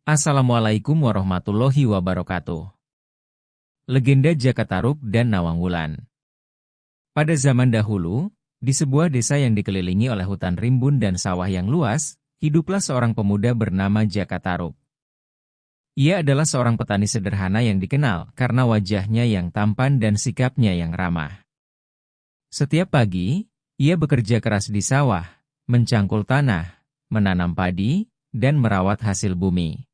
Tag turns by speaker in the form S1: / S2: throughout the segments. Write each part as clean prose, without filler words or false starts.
S1: Assalamualaikum warahmatullahi wabarakatuh. Legenda Jakatarub dan Nawang Wulan. Pada zaman dahulu, di sebuah desa yang dikelilingi oleh hutan rimbun dan sawah yang luas, hiduplah seorang pemuda bernama Jakatarub. Ia adalah seorang petani sederhana yang dikenal karena wajahnya yang tampan dan sikapnya yang ramah. Setiap pagi, ia bekerja keras di sawah, mencangkul tanah, menanam padi, dan merawat hasil bumi.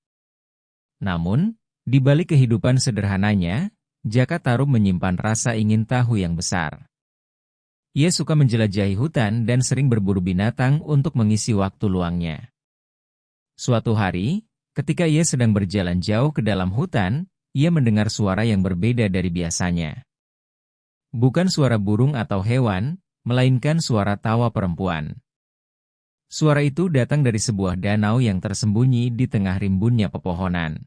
S1: Namun, di balik kehidupan sederhananya, Jakatarub menyimpan rasa ingin tahu yang besar. Ia suka menjelajahi hutan dan sering berburu binatang untuk mengisi waktu luangnya. Suatu hari, ketika ia sedang berjalan jauh ke dalam hutan, ia mendengar suara yang berbeda dari biasanya. Bukan suara burung atau hewan, melainkan suara tawa perempuan. Suara itu datang dari sebuah danau yang tersembunyi di tengah rimbunnya pepohonan.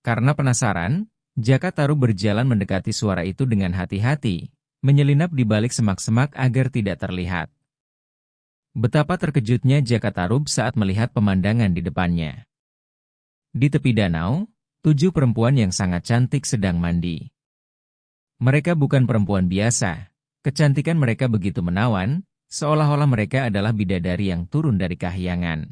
S1: Karena penasaran, Jakatarub berjalan mendekati suara itu dengan hati-hati, menyelinap di balik semak-semak agar tidak terlihat. Betapa terkejutnya Jakatarub saat melihat pemandangan di depannya. Di tepi danau, 7 perempuan yang sangat cantik sedang mandi. Mereka bukan perempuan biasa, kecantikan mereka begitu menawan, seolah-olah mereka adalah bidadari yang turun dari kahyangan.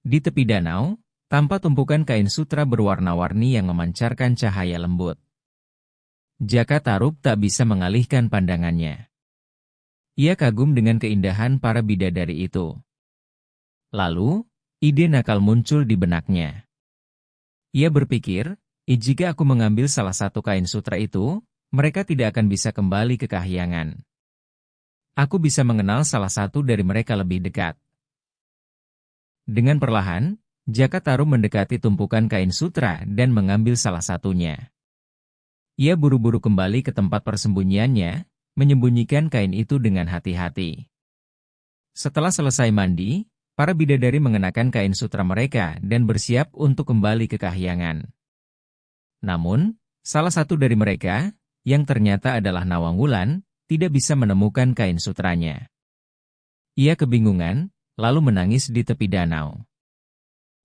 S1: Di tepi danau, tampak tumpukan kain sutra berwarna-warni yang memancarkan cahaya lembut. Jakatarub tak bisa mengalihkan pandangannya. Ia kagum dengan keindahan para bidadari itu. Lalu, ide nakal muncul di benaknya. Ia berpikir, jika aku mengambil salah satu kain sutra itu, mereka tidak akan bisa kembali ke kahyangan. Aku bisa mengenal salah satu dari mereka lebih dekat. Dengan perlahan, Jakatarub mendekati tumpukan kain sutra dan mengambil salah satunya. Ia buru-buru kembali ke tempat persembunyiannya, menyembunyikan kain itu dengan hati-hati. Setelah selesai mandi, para bidadari mengenakan kain sutra mereka dan bersiap untuk kembali ke kahyangan. Namun, salah satu dari mereka, yang ternyata adalah Nawang Wulan, tidak bisa menemukan kain sutranya. Ia kebingungan, lalu menangis di tepi danau.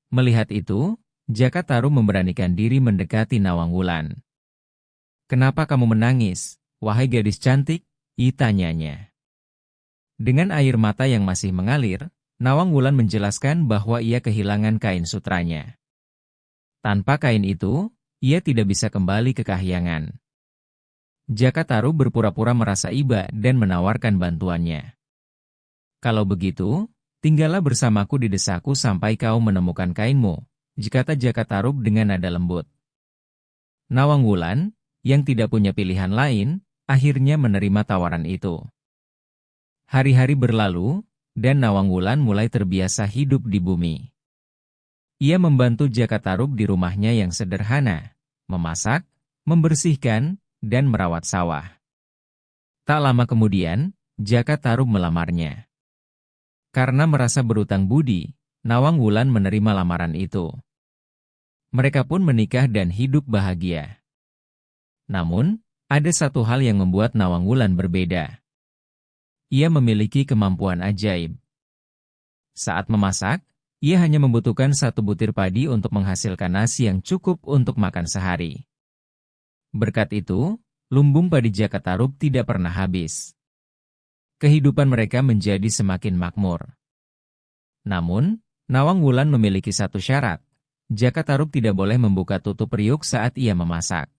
S1: Melihat itu, Jakatarub memberanikan diri mendekati Nawang Wulan. "Kenapa kamu menangis, wahai gadis cantik?" tanyanya. Dengan air mata yang masih mengalir, Nawang Wulan menjelaskan bahwa ia kehilangan kain sutranya. Tanpa kain itu, ia tidak bisa kembali ke kahyangan. Jakatarub berpura-pura merasa iba dan menawarkan bantuannya. "Kalau begitu, tinggallah bersamaku di desaku sampai kau menemukan kainmu," kata Jakatarub dengan nada lembut. Nawang Wulan, yang tidak punya pilihan lain, akhirnya menerima tawaran itu. Hari-hari berlalu, dan Nawang Wulan mulai terbiasa hidup di bumi. Ia membantu Jakatarub di rumahnya yang sederhana, memasak, membersihkan, dan merawat sawah. Tak lama kemudian, Jakatarub melamarnya. Karena merasa berutang budi, Nawang Wulan menerima lamaran itu. Mereka pun menikah dan hidup bahagia. Namun, ada satu hal yang membuat Nawang Wulan berbeda. Ia memiliki kemampuan ajaib. Saat memasak, ia hanya membutuhkan 1 butir padi untuk menghasilkan nasi yang cukup untuk makan sehari. Berkat itu, lumbung padi Jakatarub tidak pernah habis. Kehidupan mereka menjadi semakin makmur. Namun, Nawang Wulan memiliki satu syarat. Jakatarub tidak boleh membuka tutup periuk saat ia memasak.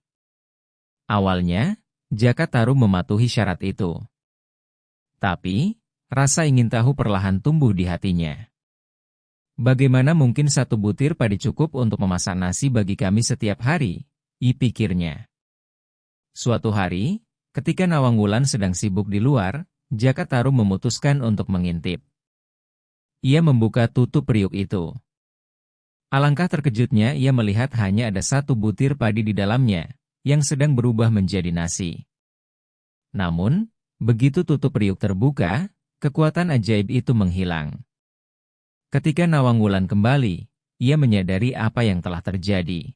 S1: Awalnya, Jakatarub mematuhi syarat itu. Tapi, rasa ingin tahu perlahan tumbuh di hatinya. "Bagaimana mungkin 1 butir padi cukup untuk memasak nasi bagi kami setiap hari?" pikirnya. Suatu hari, ketika Nawang Wulan sedang sibuk di luar, Jakatarub memutuskan untuk mengintip. Ia membuka tutup periuk itu. Alangkah terkejutnya ia melihat hanya ada 1 butir padi di dalamnya, yang sedang berubah menjadi nasi. Namun, begitu tutup periuk terbuka, kekuatan ajaib itu menghilang. Ketika Nawang Wulan kembali, ia menyadari apa yang telah terjadi.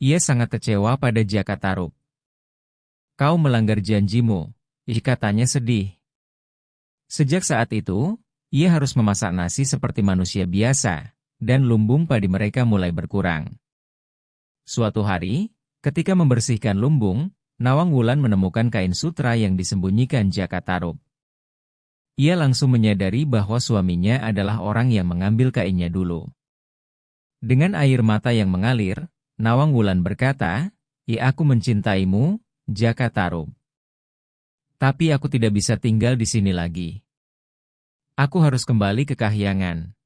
S1: Ia sangat kecewa pada Jakatarub. "Kau melanggar janjimu," katanya sedih. Sejak saat itu, ia harus memasak nasi seperti manusia biasa, dan lumbung padi mereka mulai berkurang. Suatu hari, ketika membersihkan lumbung, Nawang Wulan menemukan kain sutra yang disembunyikan Jaka Tarub. Ia langsung menyadari bahwa suaminya adalah orang yang mengambil kainnya dulu. Dengan air mata yang mengalir, Nawang Wulan berkata, aku mencintaimu, Jaka Tarub. Tapi aku tidak bisa tinggal di sini lagi. Aku harus kembali ke Kahyangan."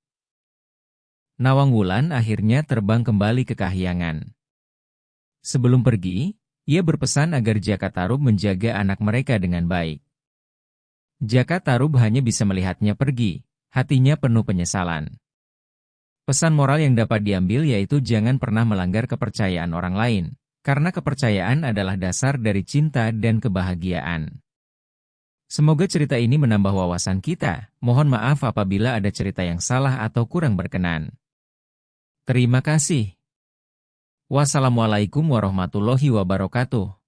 S1: Nawang Wulan akhirnya terbang kembali ke Kahyangan. Sebelum pergi, ia berpesan agar Jaka Tarub menjaga anak mereka dengan baik. Jaka Tarub hanya bisa melihatnya pergi, hatinya penuh penyesalan. Pesan moral yang dapat diambil yaitu jangan pernah melanggar kepercayaan orang lain, karena kepercayaan adalah dasar dari cinta dan kebahagiaan. Semoga cerita ini menambah wawasan kita. Mohon maaf apabila ada cerita yang salah atau kurang berkenan. Terima kasih. Wassalamualaikum warahmatullahi wabarakatuh.